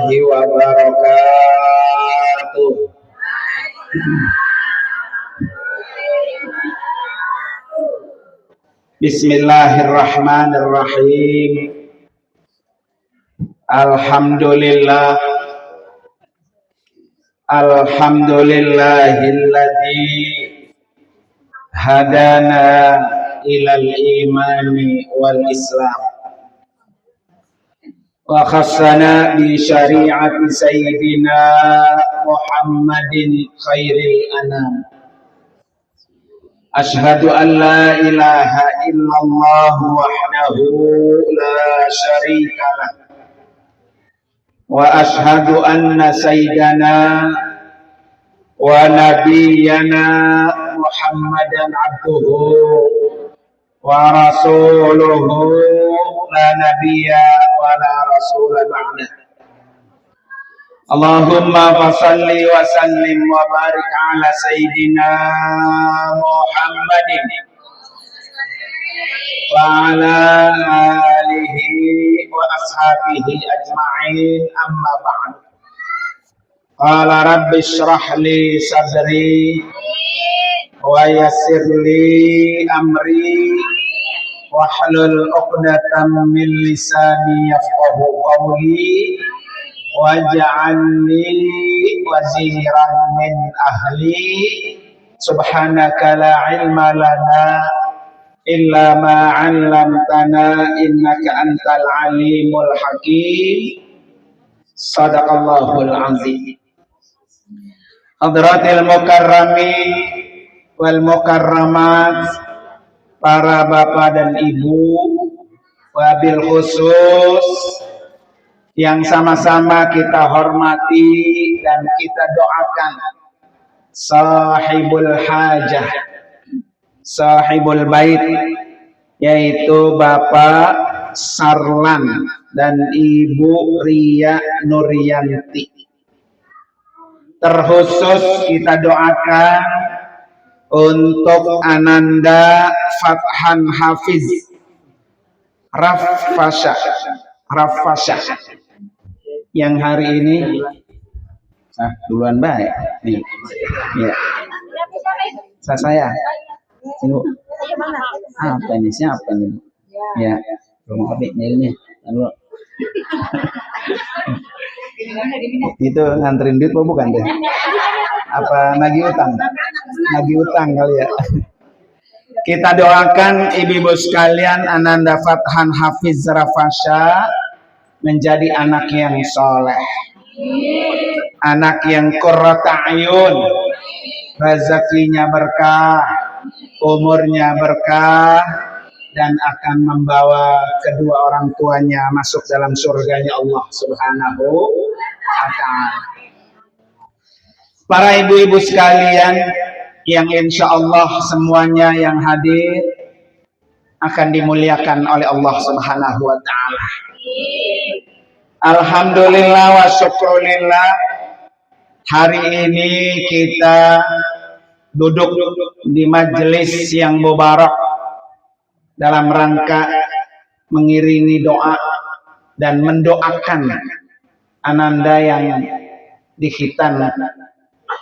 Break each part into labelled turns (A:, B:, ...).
A: warahmatullahi wabarakatuh. Bismillahirrahmanirrahim. Alhamdulillah. Alhamdulillahilladzi hadana ilal imani wal islam wa khassana bi syari'ati sayyidina Muhammadin khairil anam. Ashhadu an la ilaha illallah wahdahu la syarika lah wa ashhadu anna sayyidana wa nabiyyana Muhammadan abduhu wa rasuluhu la nabiyya wa la rasula ba'dah. Allahumma fasalli wa sallim wa barik ala sayyidina Muhammadin wa ala alihi wa ashabihi ajma'in, amma ba'd. Qala rabbi shrah li sadri wa yassir li amri wahlul 'uqdatam min lisani yafqahu qawli waj'alni waziran min ahli. Subhanaka la ilma lana illa ma 'allamtana innaka antal alimul hakim. Sadaqallahul azim. Hadratil mukarramin wal mukarramat, para bapak dan ibu, wabil khusus yang sama-sama kita hormati dan kita doakan sahibul hajah, sahibul bait, yaitu Bapak Sarlan dan Ibu Ria Nuryanti. Terkhusus kita doakan untuk Ananda Fathan Hafiz Rafasha yang hari ini duluan baik nih ya. Saya ini apa ini, siapa nih ya, belum ngerti ini lalu itu nganterin duit bukan deh, apa nagih utang kali ya. Kita doakan ibu-ibu sekalian Ananda Fathan Hafiz Rafasha menjadi anak yang soleh, anak yang qurrata ayun, rezekinya berkah, umurnya berkah, dan akan membawa kedua orang tuanya masuk dalam surganya Allah Subhanahu wa ta'ala. Para ibu-ibu sekalian yang insya Allah semuanya yang hadir akan dimuliakan oleh Allah Subhanahu wa ta'ala. Alhamdulillah wa syukrulillah, hari ini kita duduk di majelis yang mubarak dalam rangka mengiringi doa dan mendoakan Ananda yang dikhitan.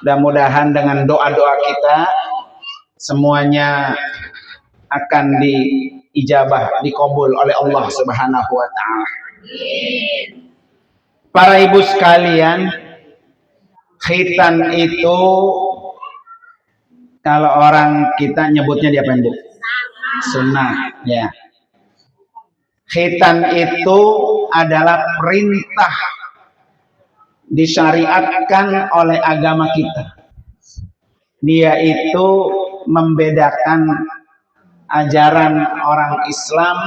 A: Mudah-mudahan dengan doa-doa kita semuanya akan diijabah, dikabul oleh Allah Subhanahu wa ta'ala. Para ibu sekalian, khitan itu kalau orang kita nyebutnya di apa, Bu? Sunnah ya. Khitan itu adalah perintah disyariatkan oleh agama kita. Dia itu membedakan ajaran orang Islam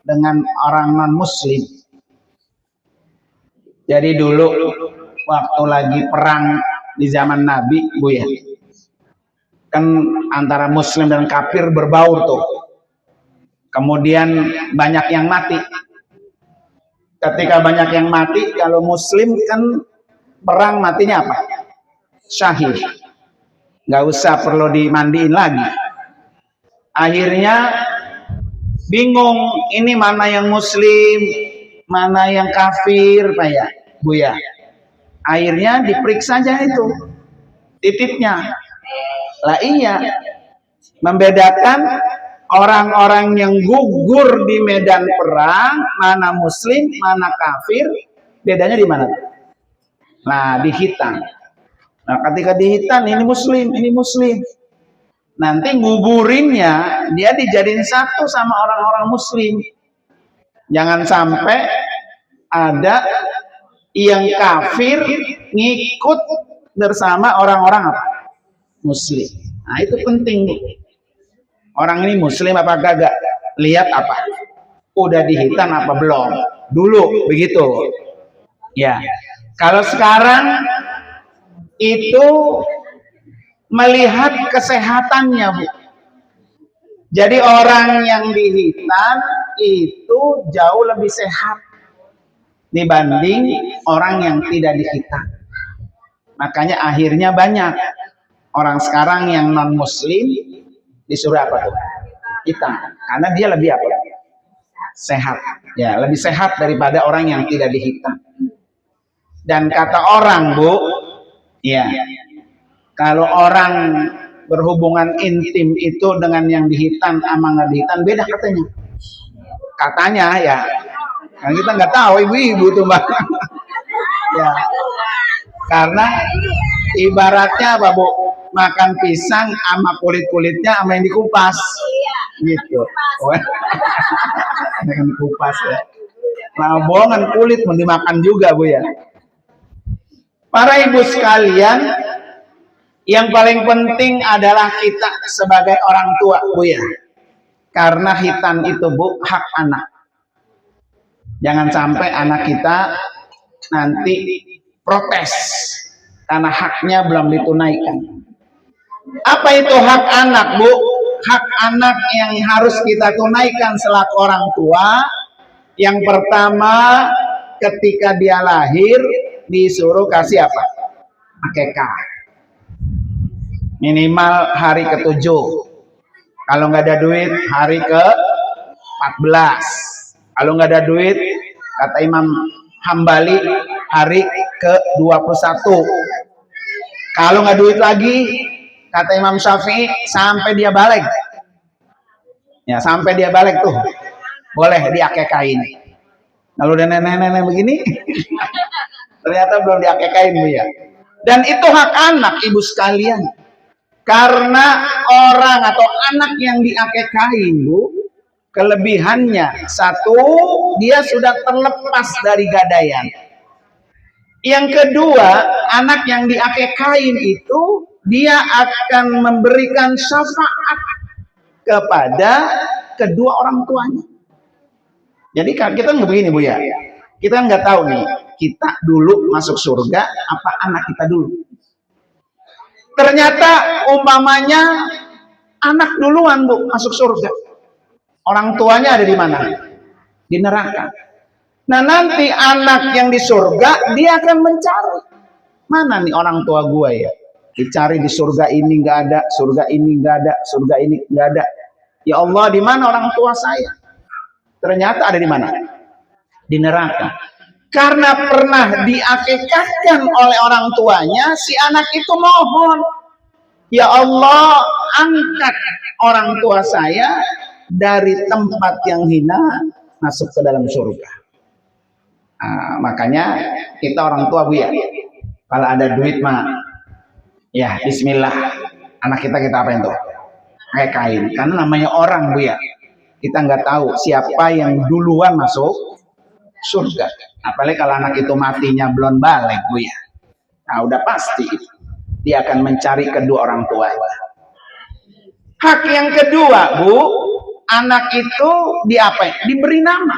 A: dengan orang non-muslim. Jadi dulu waktu lagi perang di zaman Nabi, Bu ya, kan antara muslim dan kafir berbaur tuh. Kemudian banyak yang mati. Ketika banyak yang mati, kalau muslim kan perang matinya apa? Syahid. Nggak usah perlu dimandiin lagi. Akhirnya bingung, ini mana yang muslim, mana yang kafir, Pak ya. Bu ya. Airnya diperiksa aja itu titiknya. Lah iya, membedakan orang-orang yang gugur di medan perang, mana muslim, mana kafir, bedanya di mana? Nah, di hitam. Nah, ketika di hitam ini muslim, ini muslim. Nanti nguburinnya dia dijadiin satu sama orang-orang muslim. Jangan sampai ada yang kafir ngikut bersama orang-orang apa? Muslim. Nah, itu penting. Orang ini muslim apa kagak? Lihat apa? Udah dihitan apa belum? Dulu begitu. Ya. Kalau sekarang itu melihat kesehatannya, Bu. Jadi orang yang dihitan itu jauh lebih sehat dibanding orang yang tidak dihitan. Makanya akhirnya banyak orang sekarang yang non muslim disuruh apa tuh? Hitam. Karena dia lebih apa? Sehat. Ya, lebih sehat daripada orang yang tidak dihitam. Dan kata orang, Bu, ya, kalau orang berhubungan intim itu dengan yang dihitan sama nggak dihitan beda katanya. Katanya ya. Karena kita nggak tahu ibu-ibu tuh Mbak. Ya. Karena ibaratnya apa, Bu? Makan pisang sama kulit-kulitnya sama yang dikupas. Gitu. Dengan kupas ya. Nah, bohongan kulit mau dimakan juga, Bu ya. Para ibu sekalian, yang paling penting adalah kita sebagai orang tua, Bu ya. Karena hitan itu, Bu, hak anak. Jangan sampai anak kita nanti protes karena haknya belum ditunaikan. Apa itu hak anak, Bu? Hak anak yang harus kita tunaikan selaku orang tua. Yang pertama, ketika dia lahir disuruh kasih apa? Akekah. Minimal hari ke-7. Kalau nggak ada duit, hari ke-14. Kalau nggak ada duit, kata Imam Hambali, hari ke-21. Kalau nggak duit lagi, kata Imam Syafi'i, sampai dia balik. Ya, sampai dia balik tuh. Boleh diakekain. Kalau udah nenek-nenek begini, ternyata belum diakekain, Bu ya. Dan itu hak anak, ibu sekalian. Karena orang atau anak yang diakekain, Bu, kelebihannya satu, dia sudah terlepas dari gadaian. Yang kedua, anak yang diakekain itu dia akan memberikan syafaat kepada kedua orang tuanya. Jadi kita nggak begini, Bu ya. Kita nggak tahu nih, kita dulu masuk surga apa anak kita dulu. Ternyata umpamanya anak duluan, Bu, masuk surga. Orang tuanya ada di mana? Di neraka. Nah, nanti anak yang di surga dia akan mencari. Mana nih orang tua gua ya? Dicari di surga ini nggak ada, surga ini nggak ada, surga ini nggak ada. Ya Allah, di mana orang tua saya? Ternyata ada di mana? Di neraka. Karena pernah diakekahkan oleh orang tuanya, si anak itu mohon, ya Allah, angkat orang tua saya dari tempat yang hina masuk ke dalam surga. Nah, makanya kita orang tua, Bu ya, kalau ada duit mah, ya Bismillah, anak kita apain tuh? Kayak kain. Karena namanya orang, Bu ya. Kita nggak tahu siapa yang duluan masuk surga. Apalagi kalau anak itu matinya belum balik, Bu ya. Nah, udah pasti dia akan mencari kedua orang tua. Hak yang kedua, Bu, anak itu diapain? Diberi nama.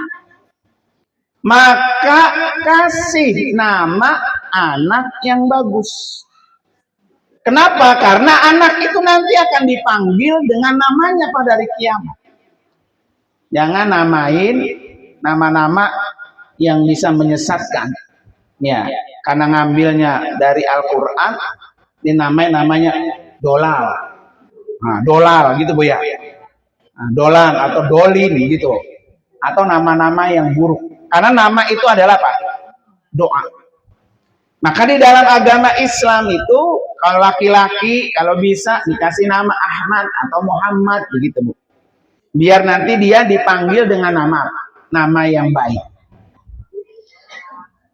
A: Maka kasih nama anak yang bagus. Kenapa? Karena anak itu nanti akan dipanggil dengan namanya pada hari kiamat. Jangan namain nama-nama yang bisa menyesatkan. Ya, karena ngambilnya dari Al-Qur'an dinamai namanya dolal. Nah, dolal gitu, Bu ya. Nah, dolan atau dolin gitu. Atau nama-nama yang buruk. Karena nama itu adalah apa? Doa. Maka di dalam agama Islam itu kalau laki-laki kalau bisa dikasih nama Ahmad atau Muhammad begitu Bu. Biar nanti dia dipanggil dengan nama yang baik.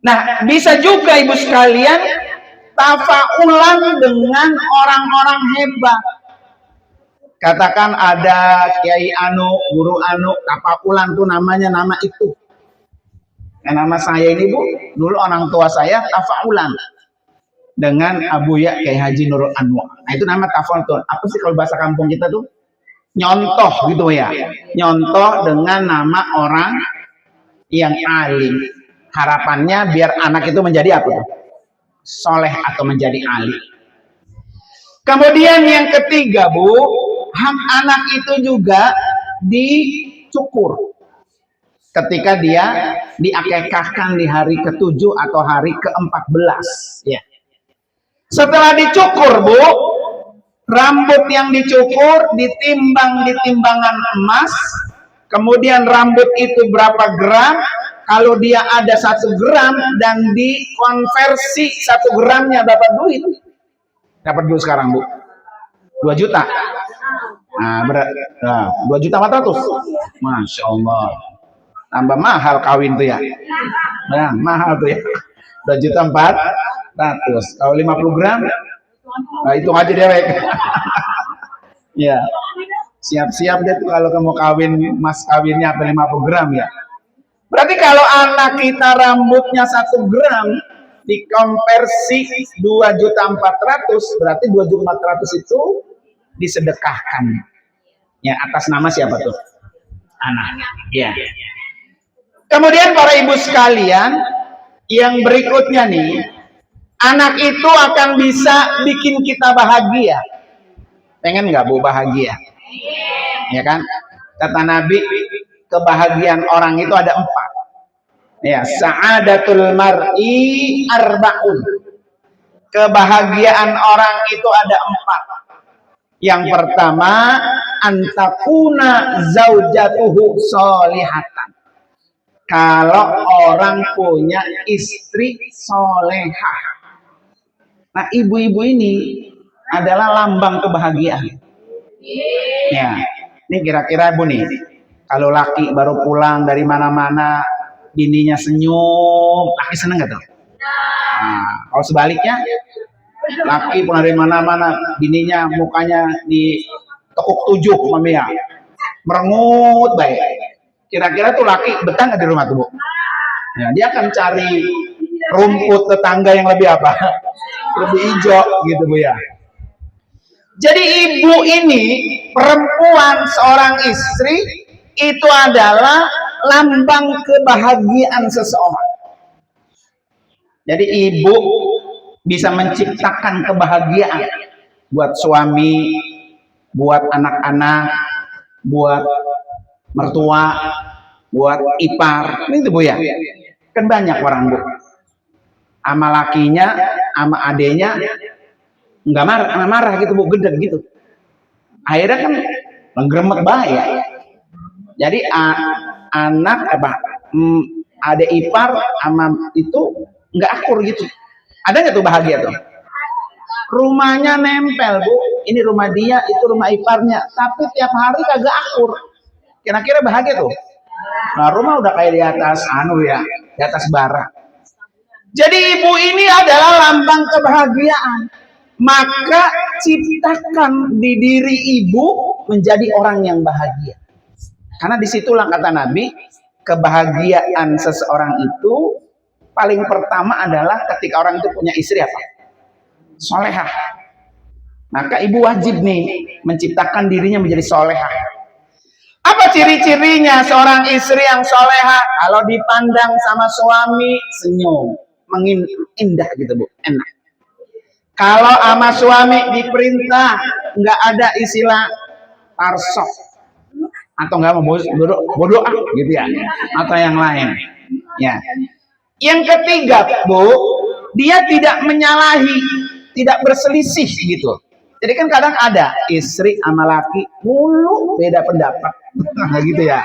A: Nah, bisa juga Ibu sekalian tafaulan dengan orang-orang hebat. Katakan ada Kiai Anu, Guru Anu, tafaulan tuh namanya nama itu. Nah, nama saya ini Bu, dulu orang tua saya tafaulan dengan Abu Ya Kiai Haji Nurul Anwar. Nah, itu nama tafaulan. Apa sih kalau bahasa kampung kita tuh? Nyontoh gitu ya. Nyontoh dengan nama orang yang alim. Harapannya biar anak itu menjadi apa? Soleh atau menjadi alim. Kemudian yang ketiga Bu, anak itu juga dicukur ketika dia diakekahkan di hari ke-7 atau hari ke-14 ya. Setelah dicukur Bu, rambut yang dicukur ditimbang di timbangan emas, kemudian rambut itu berapa gram, kalau dia ada 1 gram dan dikonversi 1 gramnya dapat duit. Dapat duit sekarang Bu 2 juta. Nah, 2.400.000. Masya Allah. Tambah mahal kawin tuh ya. Nah, mahal tuh ya. 2.400.000. Kalau 50 gram, nah hitung aja dewek. Ya. Siap-siap deh tuh kalau kamu kawin, mas kawinnya apa 50 gram ya. Berarti kalau anak kita rambutnya 1 gram dikonversi 2.400.000, berarti 2.400.000 itu disedekahkan. Ya, atas nama siapa tuh? Anak. Ya. Kemudian para ibu sekalian, yang berikutnya nih, anak itu akan bisa bikin kita bahagia. Pengen nggak Bu bahagia? Ya kan? Kata Nabi, kebahagiaan orang itu ada 4. Ya, sa'adatul mar'i arba'un. Kebahagiaan orang itu ada 4. Yang pertama, antakuna zaujatuhu solihatan. Kalau orang punya istri solehah. Nah, ibu-ibu ini adalah lambang kebahagiaan. Ya, ini kira-kira Bu nih, kalau laki baru pulang dari mana-mana, bininya senyum, laki seneng gak tuh? Nah, kalau sebaliknya, laki pulang dari mana-mana, bininya mukanya ditekuk 7 mami ya, merengut baik. Kira-kira tuh laki betah nggak di rumah tuh Bu? Nah, dia akan cari rumput tetangga yang lebih apa? Lebih hijau gitu Bu ya. Jadi ibu ini, perempuan seorang istri itu adalah lambang kebahagiaan seseorang. Jadi ibu bisa menciptakan kebahagiaan buat suami, buat anak-anak, buat mertua, buat ipar. Ini tuh Bu ya. Kan banyak orang Bu. Sama lakinya, sama adenya nggak marah gitu Bu, gede gitu. Akhirnya kan menggremet bahaya. Jadi anak adek ipar sama itu nggak akur gitu. Ada nggak tuh bahagia tuh? Rumahnya nempel Bu. Ini rumah dia, itu rumah iparnya. Tapi tiap hari kagak akur. Kira-kira bahagia tuh? Nah, rumah udah kayak di atas di atas bara. Jadi ibu ini adalah lambang kebahagiaan. Maka ciptakan di diri ibu menjadi orang yang bahagia. Karena disitulah kata Nabi, kebahagiaan seseorang itu paling pertama adalah ketika orang itu punya istri apa? Solehah. Maka ibu wajib nih menciptakan dirinya menjadi solehah. Apa ciri-cirinya seorang istri yang solehah? Kalau dipandang sama suami senyum, indah gitu Bu, enak. Kalau sama suami diperintah nggak ada istilah tarsok atau nggak mau bodoh gitu ya, atau yang lain. Ya. Yang ketiga Bu, dia tidak menyalahi, tidak berselisih gitu. Jadi kan kadang ada istri sama laki mulu beda pendapat, nah gitu ya.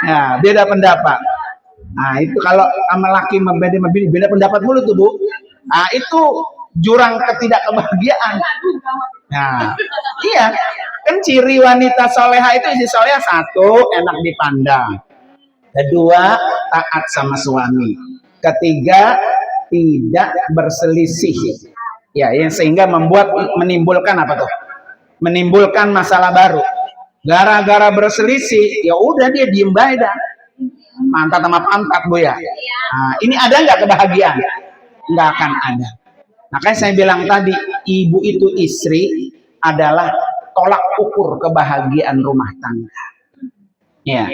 A: Nah, beda pendapat. Nah itu kalau sama laki beda pendapat mulu tuh Bu. Nah, itu jurang ketidakkebahagiaan. Nah, iya, kan ciri wanita soleha itu isi soleha: satu, enak dipandang; kedua, taat sama suami; ketiga, tidak berselisih. Ya, yang sehingga menimbulkan apa tuh? Menimbulkan masalah baru. Gara-gara berselisih, ya udah dia diem baik dah. Pantat sama pantat, Bu ya. Nah, ini ada nggak kebahagiaan? Nggak akan ada. Makanya saya bilang tadi, ibu itu istri adalah tolak ukur kebahagiaan rumah tangga. Ya.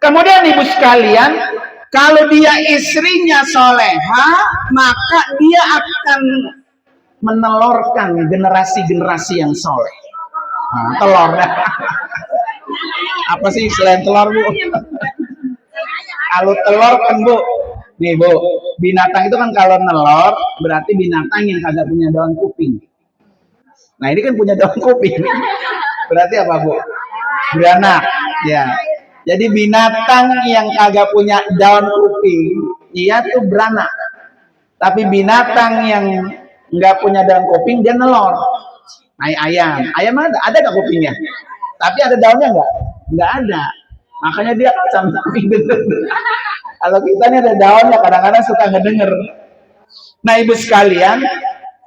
A: Kemudian ibu sekalian, kalau dia istrinya soleha, maka dia akan menelurkan generasi-generasi yang soleh. Nah, telur. Apa sih selain telur, Bu? Kalau telur kan, Bu, nih Bu, binatang itu kan kalau nelor berarti binatang yang kagak punya daun kuping. Nah ini kan punya daun kuping, berarti apa, Bu? Beranak, ya. Jadi binatang yang kagak punya daun kuping, dia tuh beranak. Tapi binatang yang nggak punya daun kuping, dia nelor. Nah, ayam ada nggak kupingnya? Tapi ada daunnya nggak ada. Makanya dia samping denger. Kalau kita ini ada daunnya, kadang-kadang suka ngedenger. Nah ibu sekalian,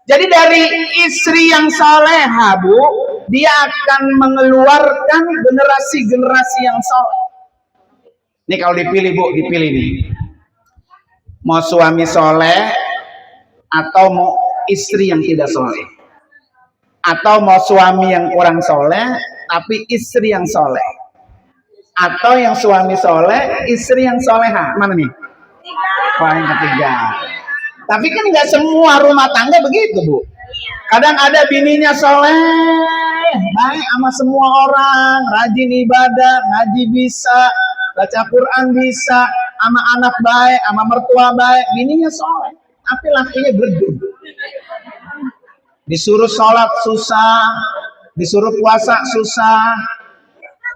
A: jadi dari istri yang soleha, Bu, dia akan mengeluarkan generasi-generasi yang soleh. Ini kalau dipilih, Bu, dipilih nih. Mau suami soleh atau mau istri yang tidak soleh, atau mau suami yang kurang soleh tapi istri yang soleh, atau yang suami soleh istri yang soleha, mana nih? Yang ketiga. Tapi kan nggak semua rumah tangga begitu, Bu. Kadang ada bininya soleh, baik sama semua orang, rajin ibadah, ngaji bisa, baca Quran bisa, sama anak baik, sama mertua baik, bininya soleh, tapi lakinya bleduk. Disuruh sholat susah, disuruh puasa susah,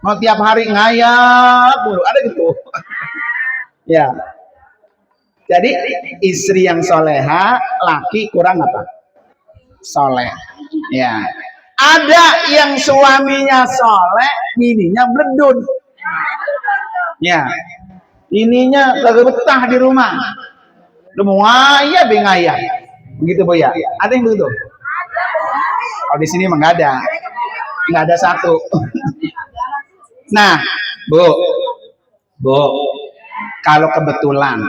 A: mau tiap hari ngayap mulu, ada gitu. Ya. Jadi istri yang soleha, laki kurang apa? Soleh. Ya. Ada yang suaminya soleh, bininya bledun. Ya. Ininya kagak betah di rumah. Lu mau ngayap, ngayap. Begitu, Bu ya. Ada yang begitu? Kalau di sini emang nggak ada satu. Nah, Bu, kalau kebetulan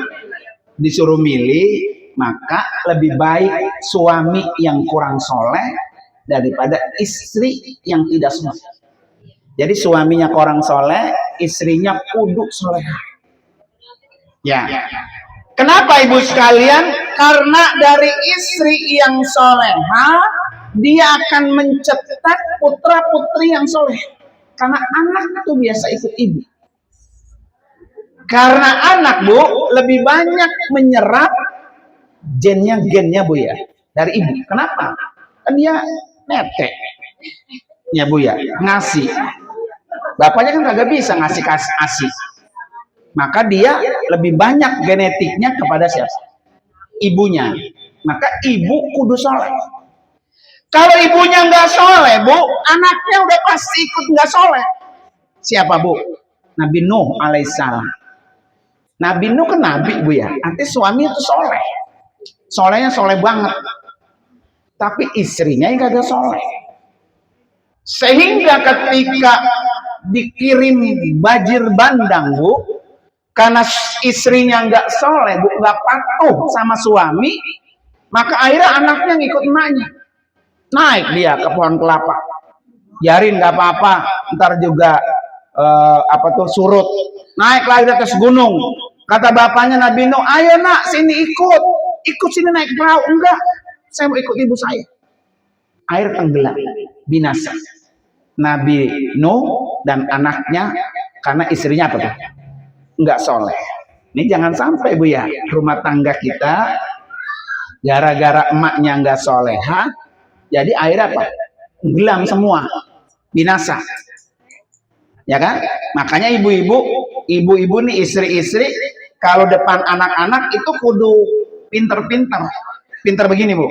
A: disuruh milih, maka lebih baik suami yang kurang soleh daripada istri yang tidak soleh. Jadi suaminya kurang soleh, istrinya kudu soleh. Ya. Kenapa ibu sekalian? Karena dari istri yang soleha, dia akan mencetak putra putri yang soleh. Karena anak itu biasa ikut ibu. Karena anak, Bu, lebih banyak menyerap gennya Bu ya, dari ibu. Kenapa? Kan dia netek ya, Bu ya, ngasih. Bapaknya kan kagak bisa ngasih ASI. Maka dia lebih banyak genetiknya kepada siapa? Ibunya. Maka ibu kudu soleh. Kalau ibunya nggak soleh, Bu, anaknya udah pasti ikut nggak soleh. Siapa, Bu? Nabi Nuh alaihissalam. Nabi Nuh kan nabi, Bu ya. Nanti suami itu soleh. Solehnya soleh banget. Tapi istrinya yang kagak soleh. Sehingga ketika dikirim banjir bandang, Bu, karena istrinya nggak soleh, Bu, nggak patuh sama suami, maka akhirnya anaknya ngikut emaknya. Naik dia ke pohon kelapa, biarin nggak apa-apa, ntar juga surut. Naik lagi di atas gunung, kata bapaknya Nabi Nuh, ayo nak sini ikut sini naik perahu. Enggak, saya mau ikut ibu saya. Air tenggelam, binasa Nabi Nuh dan anaknya karena istrinya apa tuh? Enggak soleh. Ini jangan sampai, Bu ya, rumah tangga kita gara-gara emaknya enggak soleha, jadi air apa? Gelam semua, binasa. Ya kan? Makanya ibu-ibu nih, istri-istri, kalau depan anak-anak itu kudu pinter-pinter. pinter begini Bu.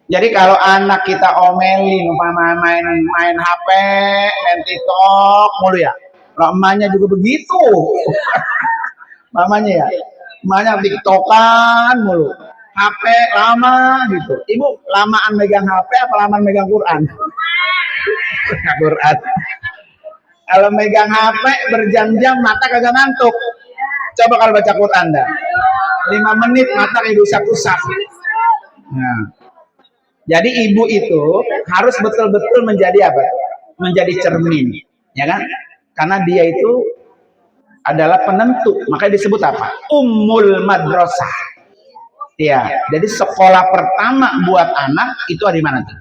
A: Jadi kalau anak kita omelin, umpama main HP, main TikTok mulu ya. Kalau emaknya juga begitu. Mamanya ya. Emaknya TikTokan mulu. HP lama gitu. Ibu lamaan megang HP apa lamaan megang Quran? Quran. Kalau megang HP berjam-jam mata kagak ngantuk. Coba kalau baca Quran dah. 5 menit mata kayak usap-usap. Nah. Jadi ibu itu harus betul-betul menjadi apa? Menjadi cermin, ya kan? Karena dia itu adalah penentu, makanya disebut apa? Ummul madrasah. Ya, jadi sekolah pertama buat anak itu ada di mana tuh?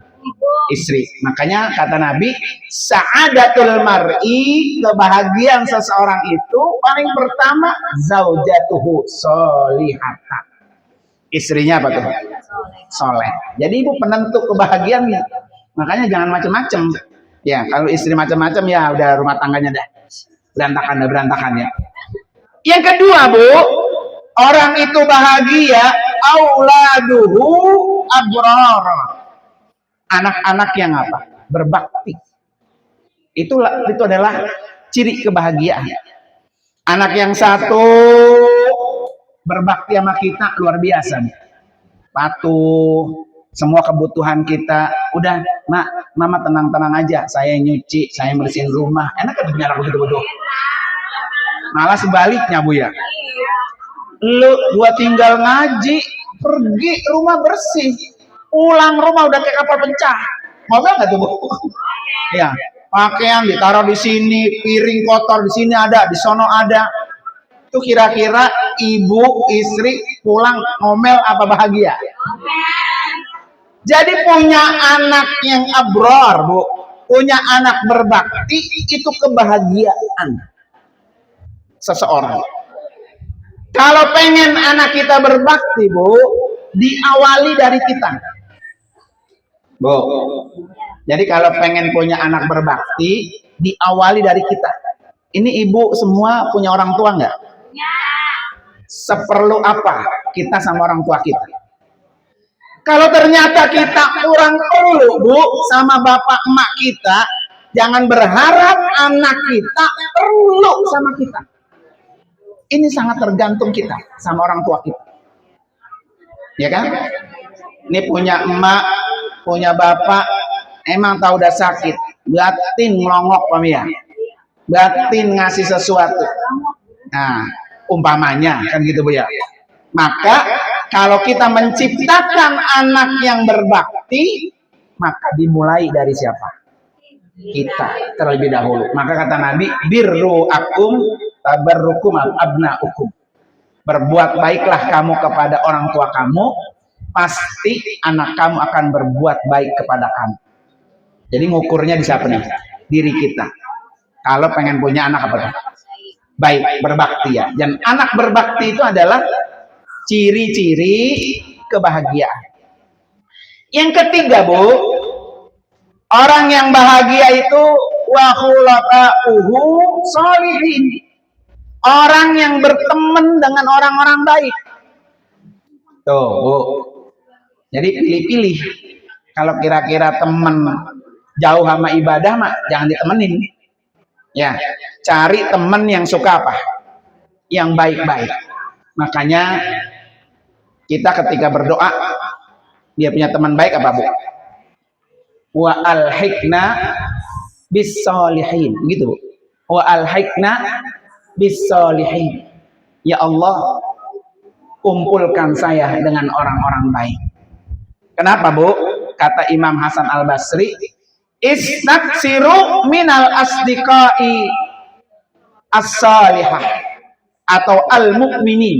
A: Istri. Makanya kata Nabi, sa'adatul mar'i, kebahagiaan seseorang itu paling pertama zaujatuhu sholihatan. Istrinya apa tuh? Soleh. Jadi ibu penentu kebahagiaannya. Makanya jangan macam-macam. Ya, kalau istri macam-macam ya udah rumah tangganya dah berantakan ya. Yang kedua Bu, orang itu bahagia, auladuhu abrar. Anak-anak yang apa? Berbakti. Itu adalah ciri kebahagiaan. Anak yang satu berbakti sama kita luar biasa. Patuh, semua kebutuhan kita. Udah, Mak, Mama tenang-tenang aja. Saya nyuci, saya bersihin rumah. Enak kan punya anak begitu-begitu. Malah sebaliknya Bu ya. Lu buat tinggal ngaji, pergi rumah bersih. Pulang rumah udah kayak kapal pecah. Mau nggak tuh Bu? Ya, pakaian ditaruh di sini, piring kotor di sini ada, di sono ada. Itu kira-kira ibu istri pulang ngomel apa bahagia? Jadi punya anak yang abrar Bu, punya anak berbakti itu kebahagiaan seseorang. Kalau pengen anak kita berbakti Bu, diawali dari kita Bu. Jadi kalau pengen punya anak berbakti, diawali dari kita. Ini ibu semua punya orang tua nggak? Seperlu apa kita sama orang tua kita? Kalau ternyata kita kurang perlu Bu sama bapak emak kita, jangan berharap anak kita perlu sama kita. Ini sangat tergantung kita sama orang tua kita. Ya kan? Ini punya emak, punya bapak, emang tahu udah sakit, batin melongok ya. Batin ngasih sesuatu. Nah, umpamanya kan gitu Bu ya. Maka kalau kita menciptakan anak yang berbakti, maka dimulai dari siapa? Kita terlebih dahulu. Maka kata Nabi, birru akum tabarrukum abnaukum. Berbuat baiklah kamu kepada orang tua kamu, pasti anak kamu akan berbuat baik kepada kamu. Jadi ngukurnya di siapa nih? Diri kita. Kalau pengen punya anak apa tuh? Baik, berbakti ya. Dan anak berbakti itu adalah ciri-ciri kebahagiaan. Yang ketiga Bu, orang yang bahagia itu wa khulaqa'uhu sholihin. Orang yang berteman dengan orang-orang baik. Tuh Bu. Jadi pilih-pilih. Kalau kira-kira teman jauh sama ibadah mah jangan ditemenin. Ya, cari teman yang suka apa? Yang baik-baik. Makanya kita ketika berdoa, dia punya teman baik apa Bu? Wa alhiqna bis-sholihin, gitu Bu. Wa alhiqna bis-sholihin. Ya Allah, kumpulkan saya dengan orang-orang baik. Kenapa Bu? Kata Imam Hasan Al-Basri, istaksiru minal asdiqai as-salihah atau al-mu'minin.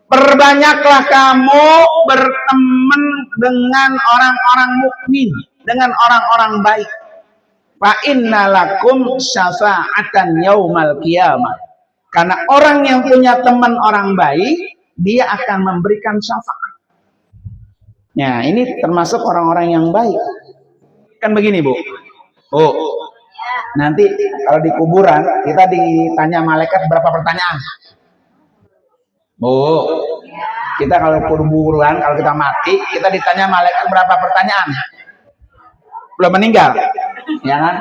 A: Perbanyaklah kamu berteman dengan orang-orang mukmin, dengan orang-orang baik. Fa innalakum syafa'atan yaumal qiyamah. Karena orang yang punya teman orang baik, dia akan memberikan syafaat. Ya, ini termasuk orang-orang yang baik. Kan begini Bu. Bu, nanti kalau di kuburan kita ditanya malaikat berapa pertanyaan? Bu, kita kalau kuburan, kalau kita mati, kita ditanya malaikat berapa pertanyaan? Belum meninggal, ya kan?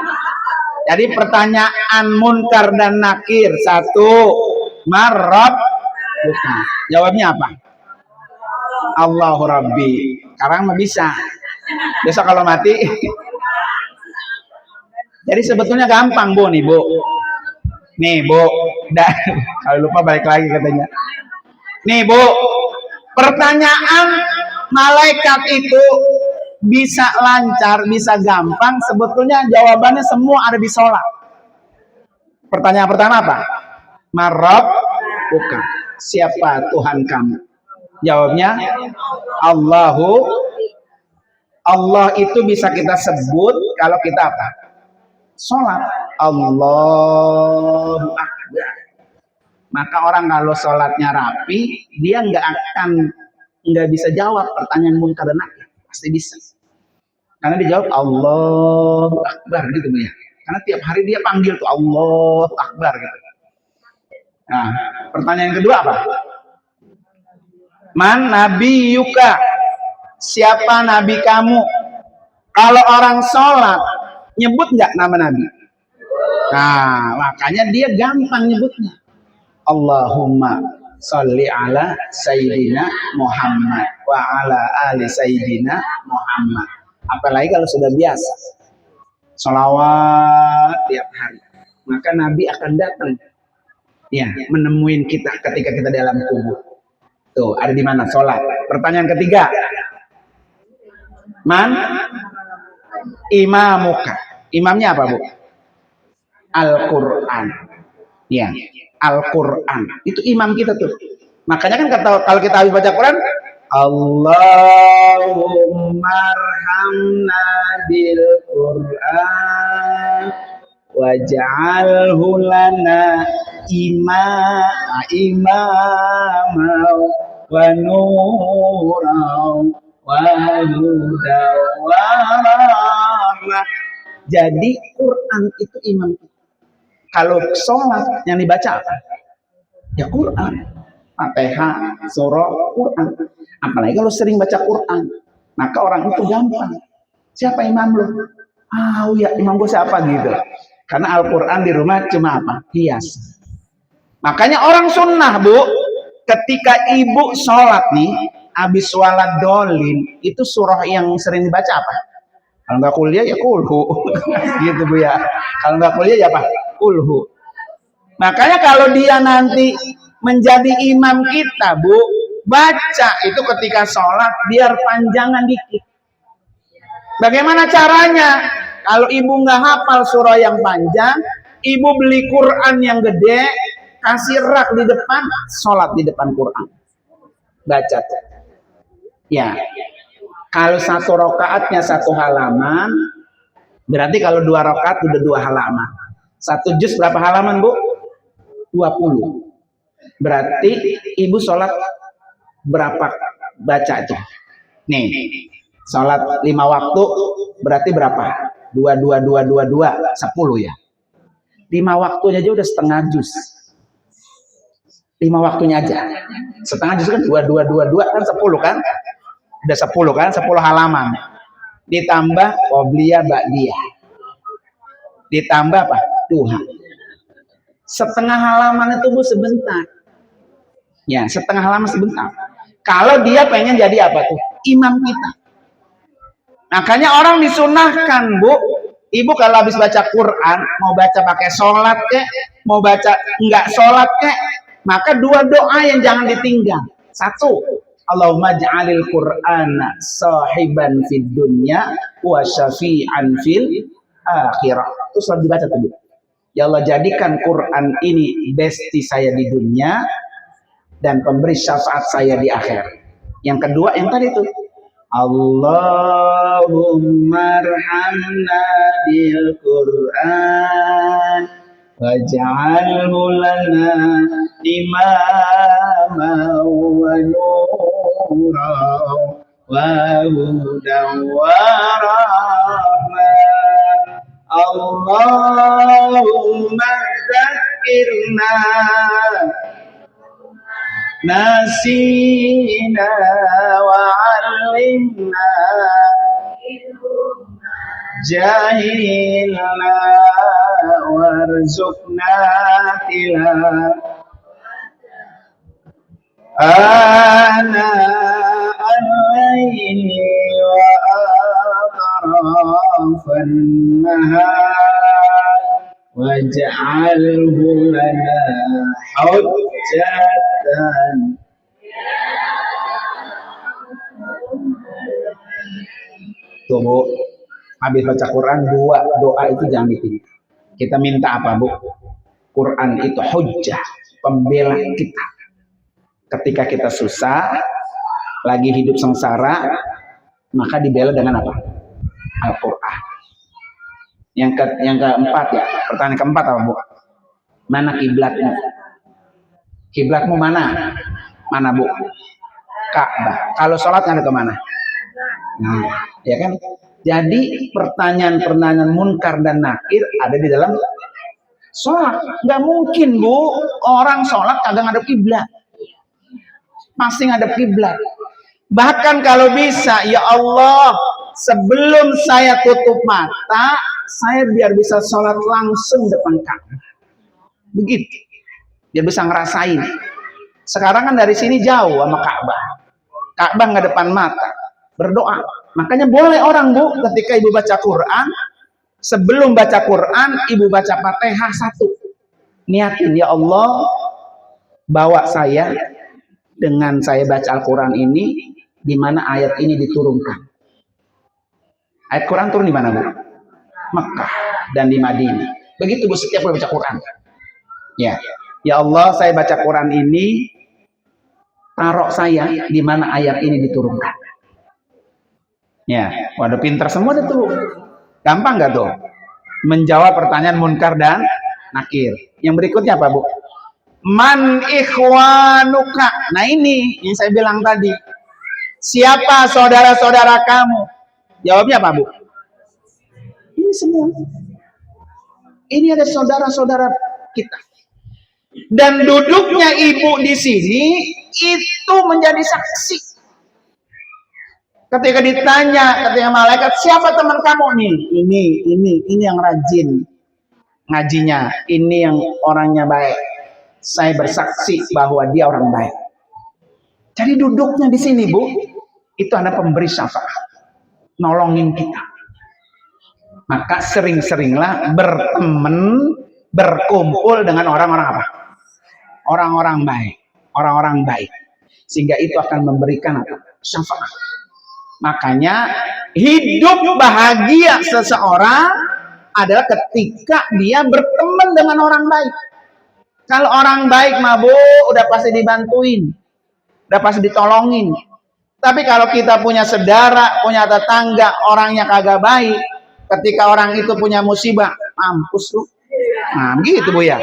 A: Jadi pertanyaan munkar dan nakir, satu, marab, bukan. Jawabnya apa? Allahu Rabbi. Sekarang mah bisa. Besok kalau mati. Jadi sebetulnya gampang, Bu, nih, Bu. Nih, Bu. Kalau lupa balik lagi katanya. Nih, Bu. Pertanyaan malaikat itu bisa lancar, bisa gampang. Sebetulnya jawabannya semua ada di sholat. Pertanyaan pertama apa? Marab, bukan. Siapa Tuhan kamu? Jawabnya Allah itu bisa kita sebut kalau kita apa? Sholat. Allahu Akbar. Maka orang kalau sholatnya rapi, dia nggak bisa jawab pertanyaan munkar dan nakir. Pasti bisa. Karena dijawab Allahu Akbar gitu ya. Karena tiap hari dia panggil tuh Allahu Akbar gitu. Nah, pertanyaan kedua apa? Man nabi yuka, siapa nabi kamu? Kalau orang sholat nyebut nggak nama nabi? Nah, makanya dia gampang nyebutnya. Allahumma sholli ala sayyidina Muhammad wa ala ali sayyidina Muhammad. Apalagi kalau sudah biasa sholawat tiap hari, maka nabi akan datang ya menemuin kita ketika kita dalam kubur. Tuh, ada di mana sholat? Pertanyaan ketiga. Man imamuka. Imamnya apa, Bu? Al-Quran. Ya, Al-Quran. Itu imam kita tuh. Makanya kan kalau kita habis baca Quran, Allahumma arhamna bil Quran waj'alhu lana imama wa nuran wa hudan wa rahmah. Jadi Quran itu imam kita. Kalau sholat yang dibaca apa? Ya Quran, Fatihah, surah, Quran. Apalagi kalau sering baca Quran, maka orang itu gampang. Siapa imam lu? Ah, ya imam gue siapa gitu. Karena Al-Quran di rumah cuma apa? Hias. Makanya orang sunnah, Bu, ketika ibu sholat nih, habis sholat dolin, itu surah yang sering dibaca apa? Kalau nggak kuliah ya kulhu, gitu Bu ya. Kalau nggak kuliah ya apa? Kulhu. Makanya kalau dia nanti menjadi imam kita, Bu, baca itu ketika sholat biar panjangan dikit. Bagaimana caranya? Kalau ibu nggak hafal surah yang panjang, ibu beli Quran yang gede, kasih rak di depan, sholat di depan Quran. Baca. Ya. Kalau satu rakaatnya satu halaman, berarti kalau 2 rakaat udah 2 halaman. Satu juz berapa halaman, Bu? 20. Berarti ibu sholat berapa baca itu? Nih, sholat 5 waktu berarti berapa? 10 ya. 5 waktunya aja udah setengah juz. 5 waktunya aja. Setengah juz kan 2 kan 10 kan? Udah 10 kan, 10 halaman. Ditambah qobliyah ba'diyah. Ditambah apa? Duha. Setengah halaman itu Bu sebentar. Ya, setengah halaman sebentar. Kalau dia pengen jadi apa tuh? Imam kita. Makanya orang disunahkan, Bu. Ibu kalau habis baca Quran, mau baca pakai sholat kek, mau baca enggak sholat kek, maka 2 doa yang jangan ditinggal. 1, Allahumma ja'alil Qur'ana sahiban fid dunya wa syafi'an fil akhirah. Itu selalu dibaca tuh. Ya Allah, jadikan Quran ini besti saya di dunia dan pemberi syafaat saya di akhirat. Yang kedua yang tadi itu Allahumma arhamna bil Qur'an waj'alhu lana imama wa nuran wa hudan wa rahmah. Allahumma dzakirna nasina wa 'allimna jahilna warzuqna ana al-laili wa atrafan nahar waj'alhu lana hujjatan. Tuh Bu, habis baca Quran dua doa itu jangan ditinggal. Kita minta apa Bu? Quran itu hujjah, pembela kita. Ketika kita susah, lagi hidup sengsara, maka dibela dengan apa? Al-Quran. Yang keempat ya, pertanyaan keempat apa Bu? Mana kiblatmu? Kiblatmu mana? Mana Bu? Ka'bah. Kalau sholat ada kemana? Nah, ya kan? Jadi pertanyaan-pertanyaan munkar dan nakir ada di dalam sholat. Nggak mungkin Bu, orang sholat kagak ngadep kiblat. Pasti ngadep kiblat. Bahkan kalau bisa, ya Allah, sebelum saya tutup mata, saya biar bisa sholat langsung depan Ka'bah. Begitu. Dia bisa ngerasain. Sekarang kan dari sini jauh sama Ka'bah. Ka'bah nggak depan mata. Berdoa. Makanya boleh orang Bu, ketika ibu baca Quran, sebelum baca Quran, ibu baca Fatihah 1. Niatin, ya Allah, bawa saya dengan saya baca Al-Quran ini, di mana ayat ini diturunkan. Ayat Quran turun di mana Bu? Mekah dan di Madinah. Begitu Bu setiap baca Quran. Ya, ya Allah, saya baca Quran ini, taruh saya di mana ayat ini diturunkan. Ya, waduh pintar semua deh tuh. Gampang nggak tuh? Menjawab pertanyaan munkar dan nakir. Yang berikutnya apa Bu? Man ikhwanuka. Nah ini yang saya bilang tadi. Siapa saudara-saudara kamu? Jawabnya apa Bu? Ini semua. Ini ada saudara-saudara kita. Dan duduknya ibu di sini itu menjadi saksi. Ketika ditanya, ketika malaikat, siapa teman kamu nih? Ini yang rajin ngajinya, ini yang orangnya baik. Saya bersaksi bahwa dia orang baik. Jadi duduknya di sini Bu, itu ada pemberi syafaat, nolongin kita. Maka sering-seringlah berteman, berkumpul dengan orang-orang apa? Orang-orang baik, orang-orang baik. Sehingga itu akan memberikan apa? Syafaat. Makanya hidup bahagia seseorang adalah ketika dia berteman dengan orang baik. Kalau orang baik mah Bu, udah pasti dibantuin, udah pasti ditolongin. Tapi kalau kita punya saudara, punya tetangga, orangnya kagak baik, ketika orang itu punya musibah, mampus lu. Nah, gitu Bu ya.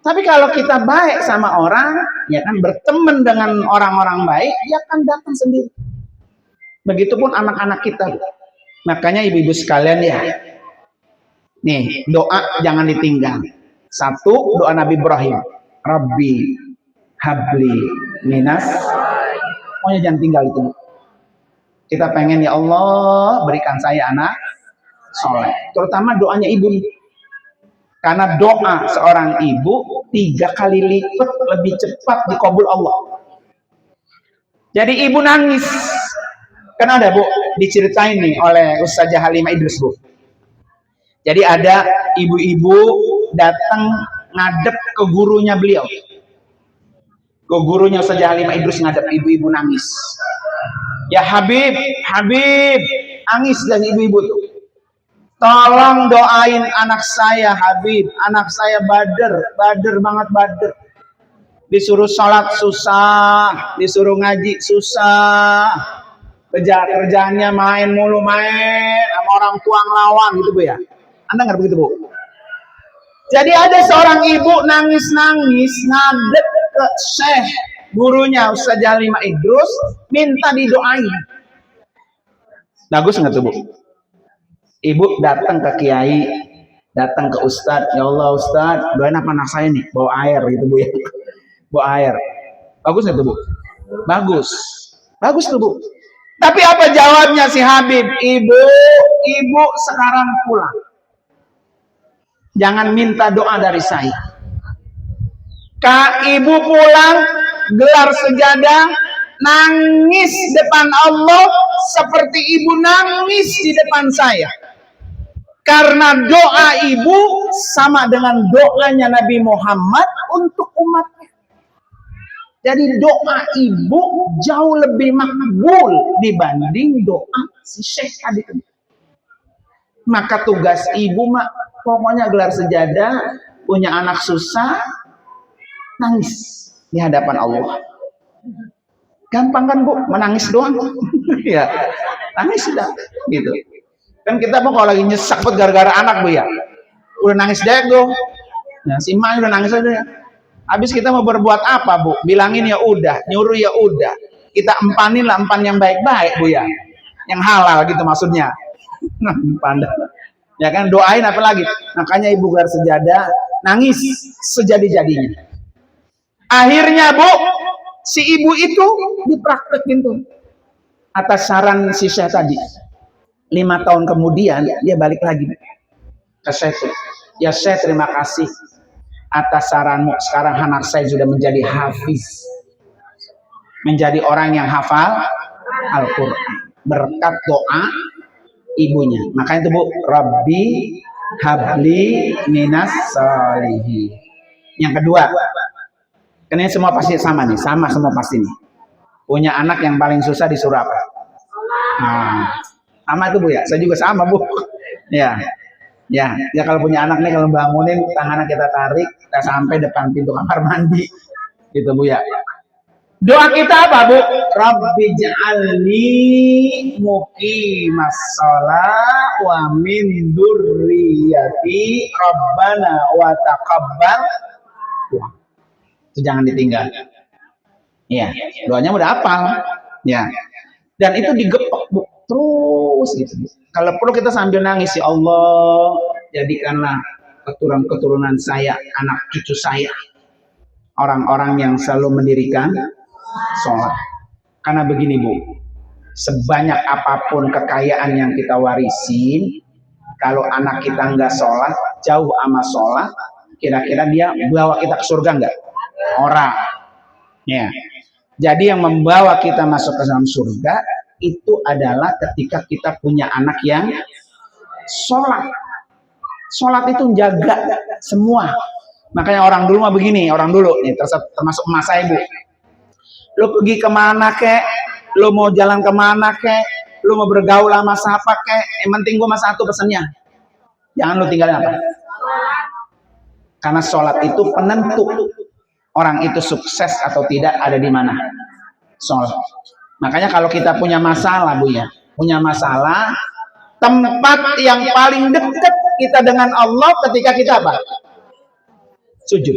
A: Tapi kalau kita baik sama orang, ya kan berteman dengan orang-orang baik, dia akan datang sendiri. Begitupun anak-anak kita. Makanya ibu-ibu sekalian ya, nih doa jangan ditinggal. 1, doa Nabi Ibrahim, Rabbi habli minas. Pokoknya jangan tinggal itu. Kita pengen ya Allah berikan saya anak soleh. Terutama doanya ibu. Karena doa seorang ibu 3 kali lipat lebih cepat dikabul Allah. Jadi ibu nangis. Kan ada Bu, diceritain nih oleh Ustazah Halimah Idrus Bu. Jadi ada ibu-ibu datang ngadep ke gurunya beliau. Ke gurunya Ustazah Halimah Idrus ngadep, ibu-ibu nangis. Ya Habib, nangis dari ibu-ibu tuh. Tolong doain anak saya Habib, anak saya bader banget bader. Disuruh sholat susah, disuruh ngaji susah. Kerjaannya main mulu, main sama orang tua ngelawan gitu Bu ya. Anda nggak begitu Bu? Jadi ada seorang ibu nangis-nangis ngadep ke Syekh gurunya Ustazah Halimah Idrus minta didoain. Bagus nggak tuh Bu? Ibu datang ke kiai, datang ke Ustadz, ya Allah Ustadz, doain apa anak saya nih, bawa air gitu Bu ya. Bawa air. Bagus nggak tuh Bu? Bagus. Bagus tuh Bu. Tapi apa jawabnya si Habib? Ibu sekarang pulang. Jangan minta doa dari saya. Kak, ibu pulang, gelar sejadah, nangis depan Allah seperti ibu nangis di depan saya. Karena doa ibu sama dengan doanya Nabi Muhammad untuk umatnya. Jadi doa ibu jauh lebih makbul dibanding doa si Syekh tadi. Maka tugas ibu mak pokoknya gelar sejadah, punya anak susah, nangis di hadapan Allah. Gampang kan Bu, menangis doang. Ya, nangis sudah gitu. Kan kita mau kalau lagi nyesek gara-gara anak Bu ya, udah nangis dego. Nah, si Mak udah nangis aja ya. Habis kita mau berbuat apa Bu? Bilangin ya udah, nyuruh ya udah. Kita empanin lah, empan yang baik-baik Bu ya, yang halal gitu maksudnya. Pandang. Ya kan, doain apa lagi? Makanya ibu gelar sejadah, nangis sejadi-jadinya. Akhirnya Bu, si ibu itu dipraktekin tuh atas saran si Syekh tadi. 5 tahun kemudian dia balik lagi ke Syekh. Ya Syekh, terima kasih atas saranmu. Sekarang anak saya sudah menjadi hafiz, menjadi orang yang hafal Al-Quran berkat doa ibunya. Makanya itu Bu, Rabbi habli minas solihin. Yang kedua, kan ini semua pasti sama nih, sama semua pasti nih. Punya anak yang paling susah disuruh apa? Nah, sama itu Bu ya, saya juga sama Bu. Ya kalau punya anak nih, kalau bangunin tangannya kita tarik, kita sampai depan pintu kamar mandi, gitu Bu ya. Doa kita apa Bu? Rabbi ja'alni muqimas shalah wa min dzurriyyati rabbana wa taqabbal. Itu jangan ditinggal. Ya, doanya udah hafal. Ya. Dan itu digepek Bu, terus gitu. Kalau perlu kita sambil nangis, ya Allah, jadikanlah keturunan saya, anak cucu saya, orang-orang yang selalu mendirikan sholat. Karena begini Bu, sebanyak apapun kekayaan yang kita warisin, kalau anak kita nggak sholat, jauh ama sholat, kira-kira dia bawa kita ke surga nggak? Orang. Ya. Jadi yang membawa kita masuk ke dalam surga itu adalah ketika kita punya anak yang sholat. Sholat itu menjaga semua. Makanya orang dulu mah begini, orang dulu nih, termasuk emas saya Bu. Lo pergi kemana kek, lo mau jalan kemana kek, lo mau bergaul sama siapa kek, yang penting gue mas satu pesannya, jangan lo tinggalin apa? Karena sholat itu penentu orang itu sukses atau tidak ada di mana. Sholat. Makanya kalau kita punya masalah Bu ya, punya masalah, tempat yang paling dekat kita dengan Allah ketika kita apa? Sujud.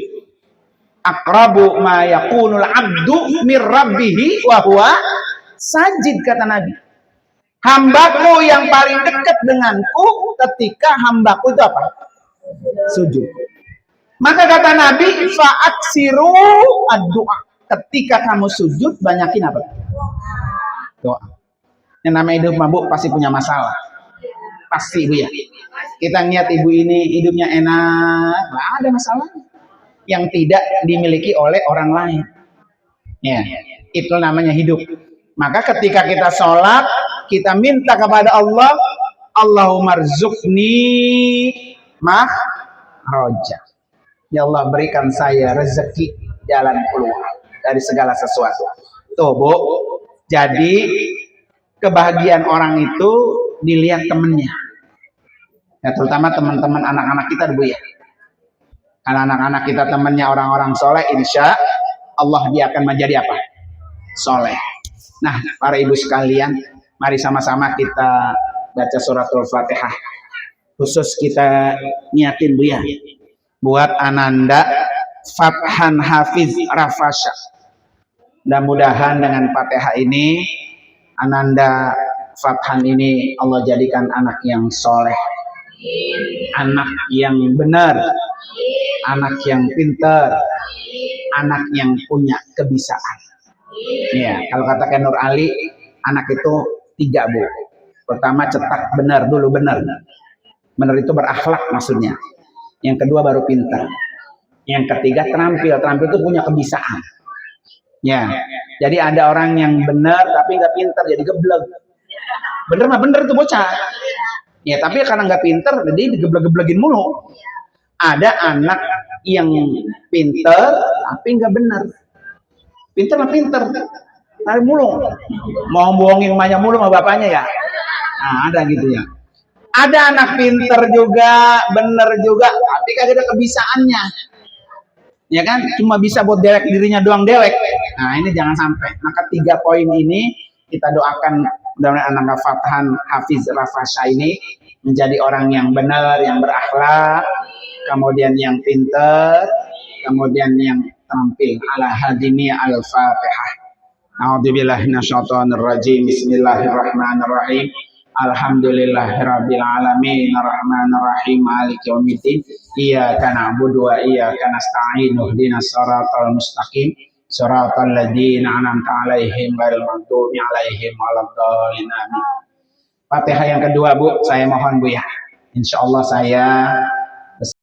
A: Aqrabu ma yakunul abdu mir rabbihi wa huwa sajid, kata Nabi. Hambaku yang paling dekat denganku ketika hambaku itu apa? Sujud. Maka kata Nabi, fa'aksiru ad-du'a. Ketika kamu sujud, banyakin apa? Doa. Yang namanya hidup mabuk pasti punya masalah. Pasti Bu ya. Kita lihat ibu ini hidupnya enak, nggak ada masalah yang tidak dimiliki oleh orang lain. Ya, itu namanya hidup. Maka ketika kita sholat, kita minta kepada Allah, Allahumma rzuqni mahraja. Ya Allah, berikan saya rezeki jalan keluar dari segala sesuatu. Tuh Bu, jadi kebahagiaan orang itu dilihat temennya. Ya, terutama teman-teman anak-anak kita Bu ya. Kalau anak-anak kita temannya orang-orang soleh, insya Allah dia akan menjadi apa? Soleh. Nah, para ibu sekalian, mari sama-sama kita baca suratul Fatihah. Khusus kita niatin Bu ya, buat Ananda Fathan Hafiz Rafasha. Mudah-mudahan dengan Fatihah ini, Ananda Fathan ini Allah jadikan anak yang soleh, anak yang benar, anak yang pintar, anak yang punya kebisaan. Ya, kalau katakan Nur Ali, anak itu 3 Bu. Pertama cetak benar dulu, benar. Benar itu berakhlak maksudnya. Yang kedua baru pintar. Yang ketiga terampil. Terampil itu punya kebisaan. Ya, jadi ada orang yang benar tapi nggak pintar, jadi geblek. Bener mah bener tuh bocah. Ya, tapi karena nggak pintar, jadi digeblek-geblekin mulu. Ada anak yang pintar tapi nggak benar. Pintar mah pintar, tapi mulu. Mau bohongin emaknya mulu sama bapaknya ya. Nah, ada gitu ya. Ada anak pintar juga, bener juga, tapi kagak ada kebisaannya. Ya kan, cuma bisa buat dewek dirinya doang dewek. Nah, ini jangan sampai. Maka 3 poin ini kita doakan mudah-mudahan anak Fathan Hafiz Rafasha ini menjadi orang yang benar, yang berakhlak, kemudian yang pintar, kemudian yang terampil. Ala hadini al-Fatihah. A'udzubillahi minasyaitonir rajim. Bismillahirrahmanirrahim. Alhamdulillahirabbil alamin arrahmanir rahim maliki yaumiddin iyyaka na'budu wa iyyaka nasta'in ihdinas siratal mustaqim siratal ladzina an'amta 'alaihim ghairil maghdubi 'alaihim waladdallin amin. Fatihah yang kedua Bu, saya mohon Bu ya. Insyaallah saya